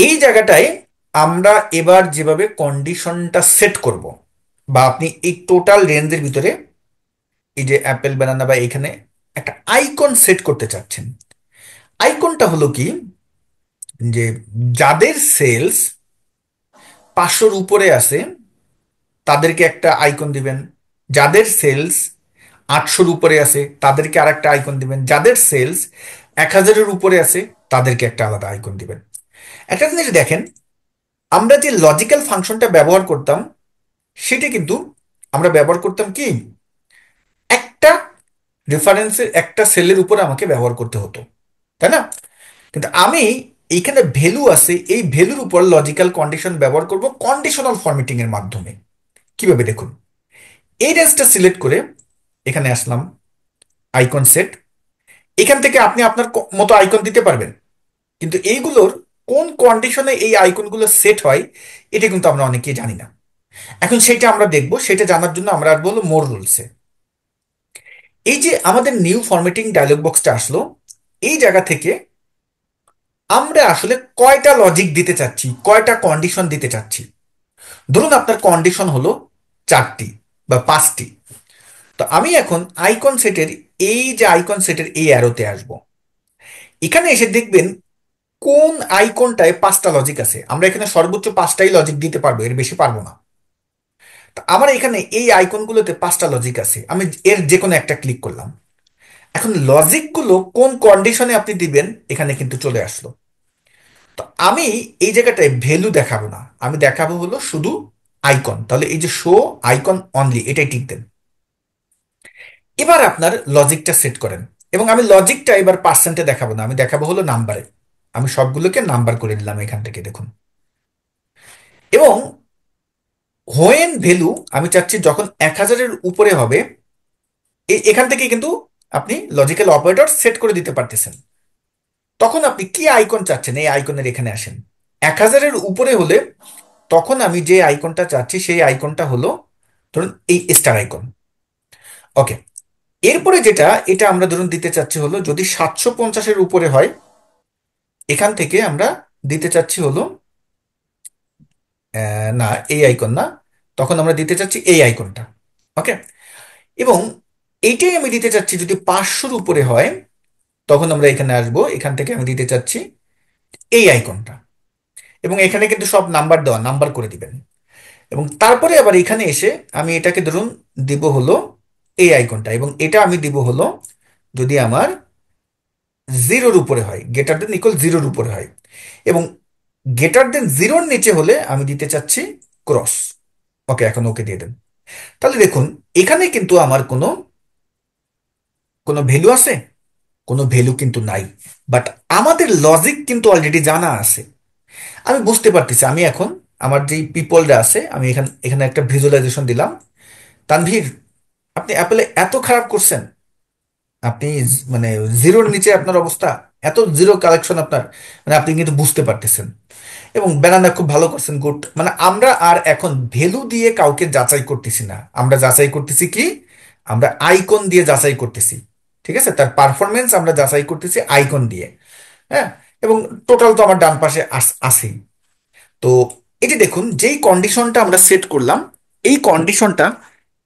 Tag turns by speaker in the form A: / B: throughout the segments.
A: এই জায়গাটায় আমরা এবার যেভাবে কন্ডিশনটা সেট করব, বা আপনি এই টোটাল রেঞ্জের ভিতরে এই যে অ্যাপেল বানানা বা এখানে একটা আইকন সেট করতে চাচ্ছেন। আইকনটা হলো কি, যে যাদের সেলস 500-র উপরে আছে তাদেরকে একটা আইকন দিবেন, যাদের সেলস 800-র উপরে আছে তাদেরকে আর একটা আইকন দিবেন, যাদের সেলস 1000-এর উপরে আছে তাদেরকে একটা আলাদা আইকন দিবেন। একটা জিনিস দেখেন, আমরা যে লজিক্যাল ফাংশনটা ব্যবহার করতাম সেটা কিন্তু আমরা ব্যবহার করতাম কি, একটা রেফারেন্সের একটা সেলের উপরে আমাকে ব্যবহার করতে হতো, তাই না? কিন্তু আমি এইখানে ভ্যালু আছে, এই ভ্যালুর উপর লজিক্যাল কন্ডিশন ব্যবহার করব কন্ডিশনাল ফরম্যাটিং এর মাধ্যমে। কিভাবে দেখুন, এই রেঞ্জটা সিলেক্ট করে এখানে আসলাম, আইকন সেট। এখান থেকে আপনি আপনার মতো আইকন দিতে পারবেন, কিন্তু এইগুলোর কোন কন্ডিশনে এই আইকনগুলো সেট হয় এটা কিন্তু আমরা অনেকেই জানি না। এখন সেটা আমরা দেখব, সেটা জানার জন্য আমরা আসবো হলো মোর রুলসে। এই যে আমাদের নিউ ফরম্যাটিং ডায়লগ বক্সটা আসলো, এই জায়গা থেকে আমরা আসলে কয়টা লজিক দিতে চাচ্ছি, কয়টা কন্ডিশন দিতে চাচ্ছি। ধরুন আপনার কন্ডিশন হলো 4টি বা 5টি। তো আমি এখন আইকন সেটের, এই যে আইকন সেটের এই অ্যারোতে আসব। এখানে এসে দেখবেন কোন আইকনটায় 5টা লজিক আছে। আমরা এখানে সর্বোচ্চ 5টাই লজিক দিতে পারবো, এর বেশি পারবো না। তো আমার এখানে এই আইকনগুলোতে 5টা লজিক আছে, আমি এর যে কোনো একটা ক্লিক করলাম। এখন লজিকগুলো কোন কন্ডিশনে আপনি দিবেন এখানে কিন্তু চলে আসলো। তো আমি এই জায়গাটায় ভ্যালু দেখাবো না, আমি দেখাবো হলো শুধু আইকন। তাহলে এই যে শো আইকন অনলি, এটাই টিক দেন। এবার আপনার লজিকটা সেট করেন, এবং আমি লজিকটা এবার পার্সেন্টে দেখাবো না, আমি দেখাবো হলো নাম্বারে। আমি সবগুলোকে নাম্বার করে দিলাম এখান থেকে, দেখুন। এবং হোয়েন ভ্যালু আমি চাচ্ছি যখন 1000-এর উপরে হবে, এখান থেকে কিন্তু আপনি লজিক্যাল অপারেটর সেট করে দিতে পারতেছেন। তখন আপনি কি আইকন চাচ্ছেন এই আইকনের এখানে আসেন। 1000-এর উপরে হলে তখন আমি যে আইকনটা চাচ্ছি সেই আইকনটা হলো ধরুন এই স্টার আইকন। ওকে, এরপরে যেটা, এটা আমরা ধরুন দিতে চাচ্ছি হলো যদি 750-এর উপরে হয়, এখান থেকে আমরা দিতে চাচ্ছি হলো না এই আইকন না, তখন আমরা দিতে চাচ্ছি এই আইকনটা। ওকে, এবং এইটাই আমি দিতে চাচ্ছি যদি 500-র উপরে হয়, তখন আমরা এখানে আসবো, এখান থেকে আমি দিতে চাচ্ছি এই আইকনটা। এবং এখানে কিন্তু সব নাম্বার দেওয়া, নাম্বার করে দিবেন। এবং তারপরে আবার এখানে এসে আমি এটাকে ধরুন দিব হলো এই আইকনটা, এবং এটা আমি দিব হলো যদি আমার 0-র উপরে হয়, গ্রেটার দেন ইকুয়াল 0-র উপরে হয়। এবং গ্রেটার দেন 0-র নিচে হলে আমি দিতে চাচ্ছি ক্রস। ওকে, এখন ওকে দিয়ে দেন। তাহলে দেখুন, এখানে কিন্তু আমার কোনো কোনো ভ্যালু আছে, কোনো ভ্যালু কিন্তু নাই। বাট আমাদের লজিক কিন্তু অলরেডি জানা আছে। আমি বুঝতে পারতেছি, আমি এখন আমার যেই পিপলরা আছে আমি এখানে এখানে একটা ভিজুয়ালাইজেশন দিলাম। তানভীর, আপনি অ্যাপেলে এত খারাপ করছেন, আপনি মানে 0-র নিচে আপনার অবস্থা, এত জিরো কালেকশন আপনার, মানে আপনি কিন্তু বুঝতে পারতেছেন। এবং ব্যানানা খুব ভালো করছেন, গুড। মানে আমরা আর এখন ভ্যালু দিয়ে কাউকে যাচাই করতেছি না, আমরা যাচাই করতেছি কি, আমরা আইকন দিয়ে যাচাই করতেছি। ঠিক আছে, তার পারফরমেন্স আমরা যাচাই করতেছি আইকন দিয়ে। হ্যাঁ, এবং টোটাল তো আমার ডান পাশে আছেই। তো এই যে দেখুন, যেই কন্ডিশনটা আমরা সেট করলাম, এই কন্ডিশনটা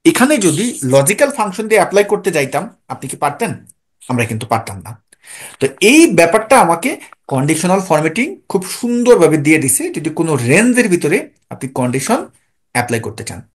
A: এখানে যদি লজিক্যাল ফাংশন দিয়ে অ্যাপ্লাই করতে যাইতাম, আপনি কি পারতেন? আমরা কিন্তু পারতাম না। তো এই ব্যাপারটা আমাকে কন্ডিশনাল ফরম্যাটিং খুব সুন্দরভাবে দিয়ে দিছে, যদি কোনো রেঞ্জের ভিতরে আপনি কন্ডিশন অ্যাপ্লাই করতে চান।